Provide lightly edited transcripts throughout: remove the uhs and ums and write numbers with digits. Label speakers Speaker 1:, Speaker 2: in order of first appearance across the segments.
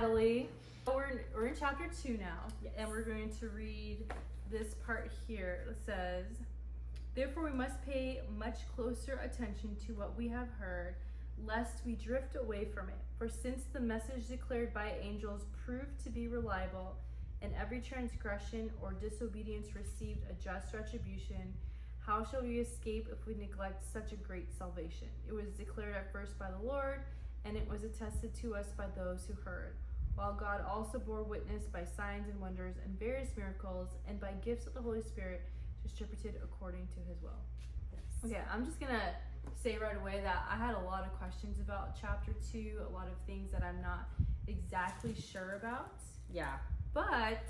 Speaker 1: Ellie. We're in chapter 2 now,
Speaker 2: Yes.
Speaker 1: and we're going to read this part here. It says, "Therefore we must pay much closer attention to what we have heard, lest we drift away from it. For since the message declared by angels proved to be reliable, and every transgression or disobedience received a just retribution, how shall we escape if we neglect such a great salvation? It was declared at first by the Lord, and it was attested to us by those who heard. While God also bore witness by signs and wonders and various miracles, and by gifts of the Holy Spirit distributed according to his will."
Speaker 2: Yes.
Speaker 1: Okay, I'm just gonna say right away that I had a lot of questions about chapter 2, a lot of things that I'm not exactly sure about.
Speaker 2: Yeah.
Speaker 1: But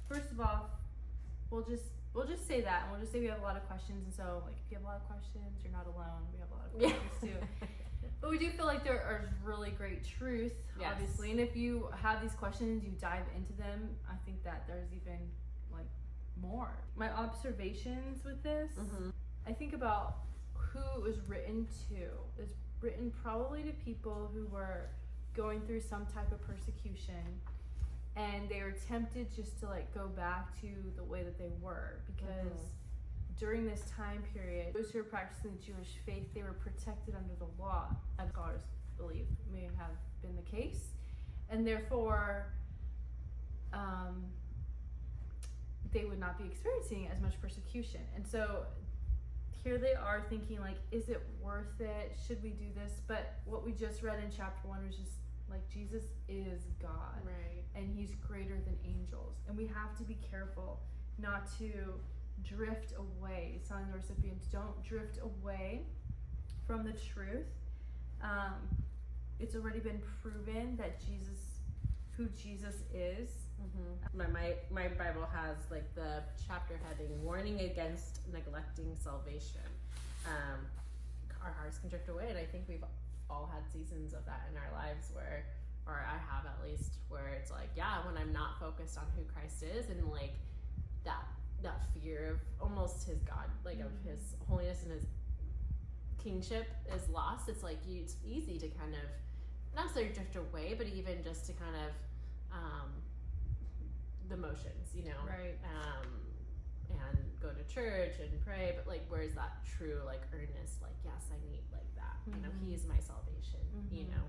Speaker 1: first of all, we'll just say that, and we'll just say we have a lot of questions. And so, like, if you have a lot of questions, you're not alone. We have a lot of questions too. But we do feel like there are really great truth,
Speaker 2: Yes.
Speaker 1: obviously. And if you have these questions, you dive into them, I think that there's even like more. My observations with this, I think about who it was written to. It's written probably to people who were going through some type of persecution, and they were tempted just to like go back to the way that they were, because during this time period, those who were practicing the Jewish faith, they were protected under the law, as scholars believe may have been the case, and therefore they would not be experiencing as much persecution. And so here they are thinking, like, is it worth it? Should we do this? But what we just read in chapter 1 was just like, Jesus is God,
Speaker 2: Right.
Speaker 1: and he's greater than angels, and we have to be careful not to drift away. He's telling the recipients, don't drift away from the truth. It's already been proven that who Jesus is.
Speaker 2: My Bible has like the chapter heading, "Warning against neglecting salvation." Our hearts can drift away, and I think we've all had seasons of that in our lives where, or I have at least, where it's like, yeah, when I'm not focused on who Christ is, and like that fear of almost his God, like of his holiness and his kingship is lost. It's like it's easy to kind of not necessarily drift away, but even just to kind of the motions, you know,
Speaker 1: Right.
Speaker 2: And go to church and pray, but like, where's that true, like, earnest, like, yes, I need like that, you know, he is my salvation, you know.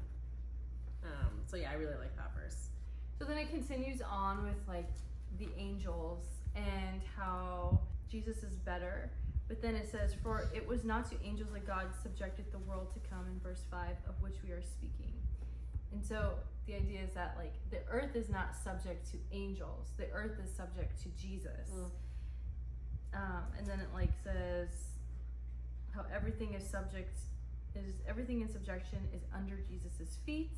Speaker 2: So yeah, I really like that verse.
Speaker 1: So then it continues on with like the angels and how Jesus is better. But then it says, "For it was not to angels that God subjected the world to come," in verse 5, of which we are speaking. And so the idea is that like the earth is not subject to angels. The earth is subject to Jesus. And then it like says how everything in subjection is under Jesus's feet.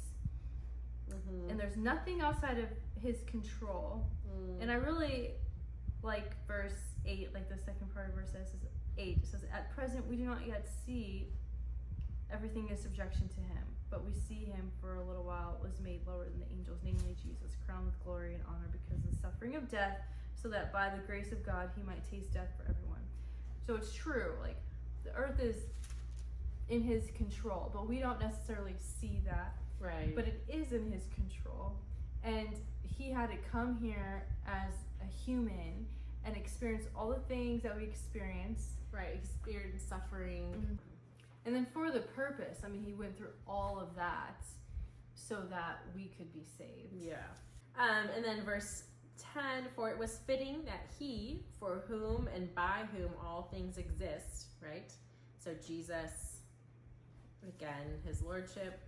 Speaker 1: And there's nothing outside of his control. And I really like verse 8, like the second part of verse 8. It says, "At present we do not yet see everything in subjection to him, but we see him for a little while was made lower than the angels, namely Jesus, crowned with glory and honor because of the suffering of death, so that by the grace of God he might taste death for everyone." So it's true, like the earth is in his control, but we don't necessarily see that.
Speaker 2: Right.
Speaker 1: But it is in his control, and he had to come here as a human and experience all the things that we experience.
Speaker 2: Right. Experience suffering.
Speaker 1: And then for the purpose, I mean, he went through all of that so that we could be saved.
Speaker 2: Yeah. And then verse 10, "For it was fitting that he, for whom and by whom all things exist," right? So Jesus, again, his lordship,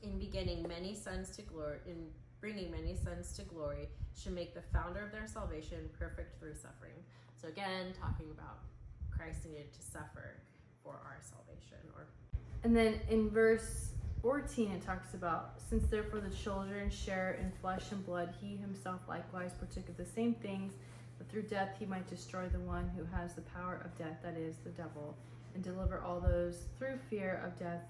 Speaker 2: in bringing many sons to glory, should make the founder of their salvation perfect through suffering. So again, talking about Christ needed to suffer for our salvation.
Speaker 1: And then in verse 14 it talks about, "Since therefore the children share in flesh and blood, he himself likewise partook of the same things, but through death he might destroy the one who has the power of death, that is, the devil, and deliver all those through fear of death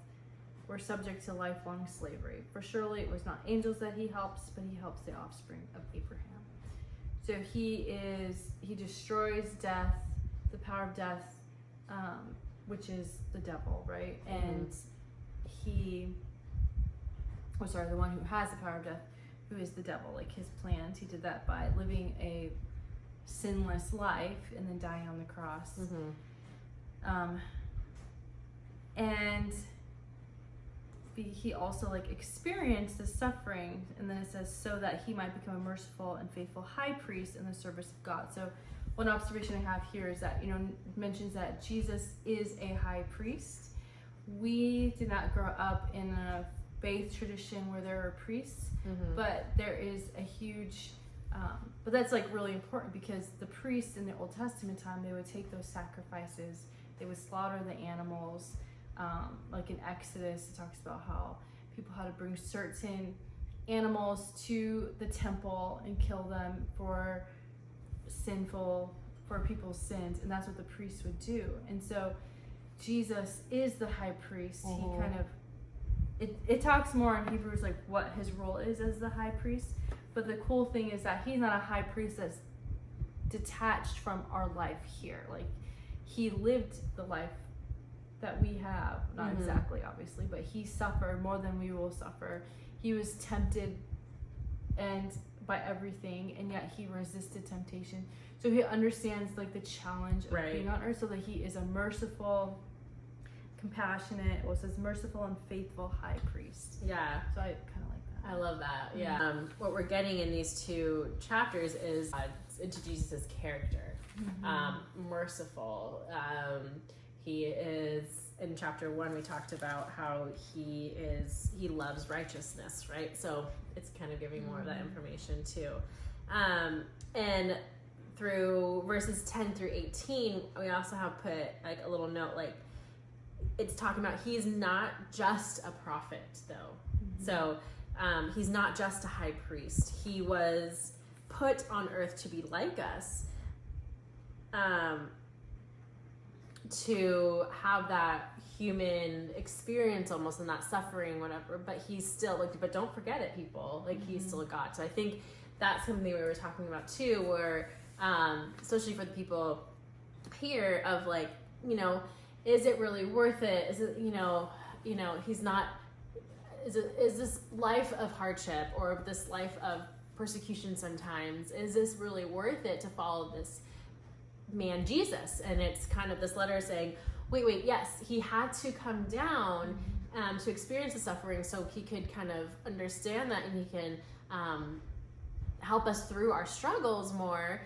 Speaker 1: were subject to lifelong slavery. For surely it was not angels that he helps, but he helps the offspring of Abraham." So he destroys death, the power of death, which is the devil, right? And he the one who has the power of death, who is the devil. Like his plans, he did that by living a sinless life and then dying on the cross. And he also like experienced the suffering, and then it says so that he might become a merciful and faithful high priest in the service of God. So one observation I have here is that, it mentions that Jesus is a high priest. We did not grow up in a faith tradition where there are priests, but there is a huge but that's like really important, because the priests in the Old Testament time, they would take those sacrifices, they would slaughter the animals. Like in Exodus, it talks about how people had to bring certain animals to the temple and kill them for people's sins, and that's what the priests would do. And so Jesus is the high priest. He kind of it talks more in Hebrews like what his role is as the high priest, but the cool thing is that he's not a high priest that's detached from our life here. Like he lived the life that we have, not exactly obviously, but he suffered more than we will suffer. He was tempted and by everything, and yet he resisted temptation. So he understands like the challenge of being on earth, so that he is a merciful, compassionate, it says merciful and faithful high priest.
Speaker 2: Yeah.
Speaker 1: So I kind of like that.
Speaker 2: I love that. Yeah. What we're getting in these two chapters is into Jesus' character. Merciful. He is, in chapter 1, we talked about how he loves righteousness, right? So it's kind of giving more of that information too. And through verses 10 through 18, we also have put like a little note, like it's talking about he's not just a prophet though. So he's not just a high priest. He was put on earth to be like us. To have that human experience almost, and that suffering, whatever, but he's still like, but don't forget it, people, like he's still a God. So I think that's something we were talking about too, where especially for the people here of like, is it really worth it? Is it, he's not, is this life of hardship or this life of persecution sometimes, is this really worth it to follow this man Jesus? And it's kind of this letter saying, wait, yes, he had to come down to experience the suffering so he could kind of understand that, and he can help us through our struggles more,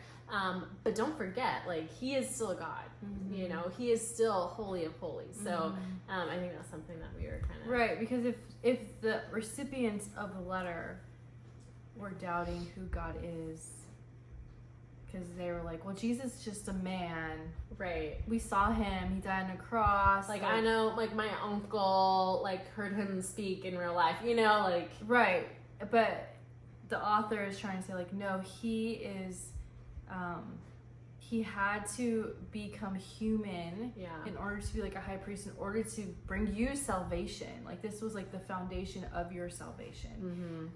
Speaker 2: but don't forget, like he is still God. He is still holy of holies. So I think that's something that we were kind of
Speaker 1: right, because if the recipients of the letter were doubting who God is, because they were like, well, Jesus is just a man.
Speaker 2: Right.
Speaker 1: We saw him. He died on a cross.
Speaker 2: Like I know, like my uncle, like heard him speak in real life, like.
Speaker 1: Right. But the author is trying to say, like, no, he is, he had to become human in order to be like a high priest, in order to bring you salvation. Like this was like the foundation of your salvation.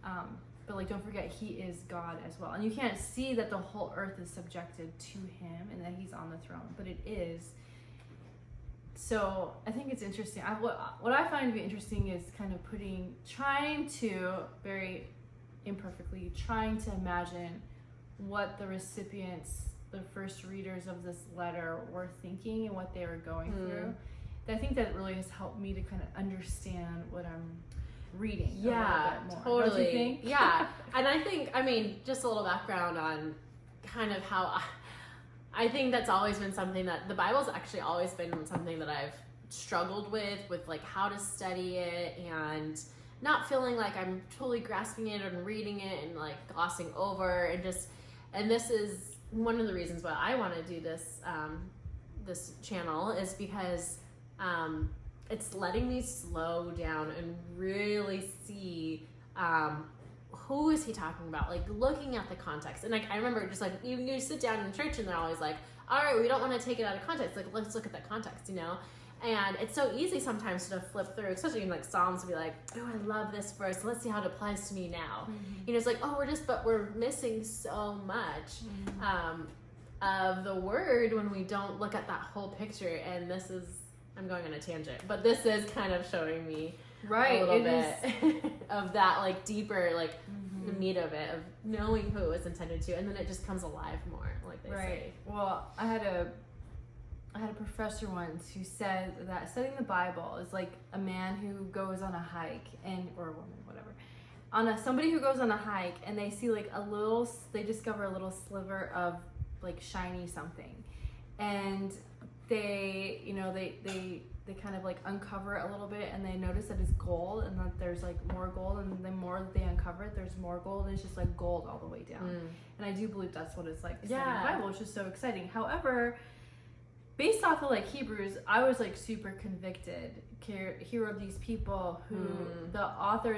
Speaker 1: But like, don't forget, he is God as well. And you can't see that the whole earth is subjected to him and that he's on the throne, but it is. So I think it's interesting. What I find to be interesting is kind of trying to, very imperfectly, trying to imagine what the recipients, the first readers of this letter were thinking and what they were going through. I think that really has helped me to kind of understand what I'm reading a little bit more.
Speaker 2: Totally.
Speaker 1: Don't you think?
Speaker 2: Yeah. And I think, just a little background on kind of how I think that's always been something that the Bible's actually always been something that I've struggled with like how to study it, and not feeling like I'm totally grasping it and reading it and like glossing over, and this is one of the reasons why I want to do this this channel, is because it's letting me slow down and really see who is he talking about, like looking at the context. And like I remember just like you sit down in church and they're always like, all right, we don't want to take it out of context, like let's look at that context, and it's so easy sometimes to flip through, especially in like Psalms, to be like, oh, I love this verse, let's see how it applies to me now. It's like, oh, we're missing so much of the word when we don't look at that whole picture. And this is, I'm going on a tangent, but this is kind of showing me
Speaker 1: Right,
Speaker 2: a little
Speaker 1: it
Speaker 2: bit of that like deeper like
Speaker 1: Mhm.
Speaker 2: the meat of it, of knowing who it was intended to, and then it just comes alive more, like they say.
Speaker 1: Well, I had a professor once who said that studying the Bible is like a man who goes on a hike or a woman, whatever, somebody who goes on a hike and they see like they discover a little sliver of like shiny something, and they kind of like uncover it a little bit, and they notice that it's gold, and that there's like more gold, and the more that they uncover it, there's more gold, and it's just like gold all the way down. And I do believe that's what it's like to study the Bible, which is so exciting. However, based off of like Hebrews, I was like super convicted. Here are these people who the author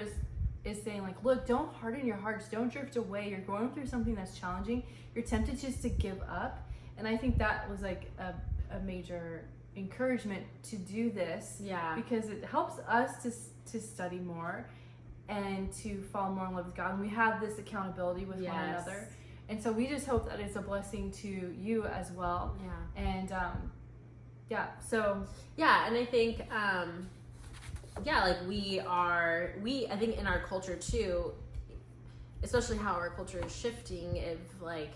Speaker 1: is saying like, look, don't harden your hearts, don't drift away. You're going through something that's challenging. You're tempted just to give up. And I think that was like a major encouragement to do this, because it helps us to study more and to fall more in love with God, and we have this accountability with one another, and so we just hope that it's a blessing to you as well. And and
Speaker 2: I think like I think in our culture too, especially how our culture is shifting, if like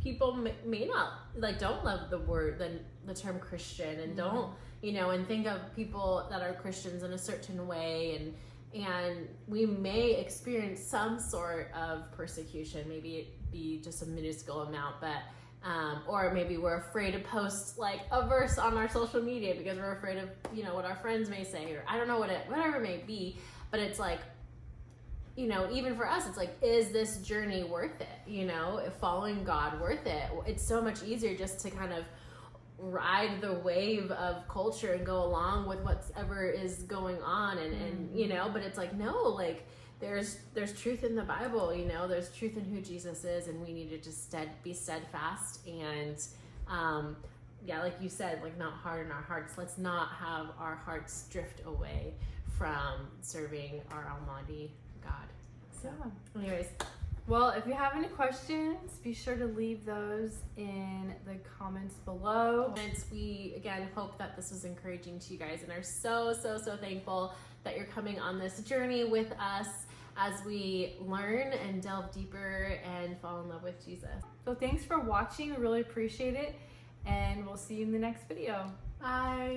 Speaker 2: people may not like don't love the term Christian, and don't and think of people that are Christians in a certain way, and we may experience some sort of persecution, maybe it be just a minuscule amount, but or maybe we're afraid to post like a verse on our social media because we're afraid of what our friends may say, or I don't know whatever it may be. But it's like, even for us, it's like, is this journey worth it? If following God worth it? It's so much easier just to kind of ride the wave of culture and go along with whatever is going on, and but it's like, no, like there's truth in the Bible, there's truth in who Jesus is, and we need to just be steadfast and like you said, like not harden our hearts. Let's not have our hearts drift away from serving our Almighty God. So anyways,
Speaker 1: well, if you have any questions, be sure to leave those in the comments below.
Speaker 2: And we again hope that this was encouraging to you guys, and are so thankful that you're coming on this journey with us as we learn and delve deeper and fall in love with Jesus.
Speaker 1: So thanks for watching. We really appreciate it, and we'll see you in the next video.
Speaker 2: Bye.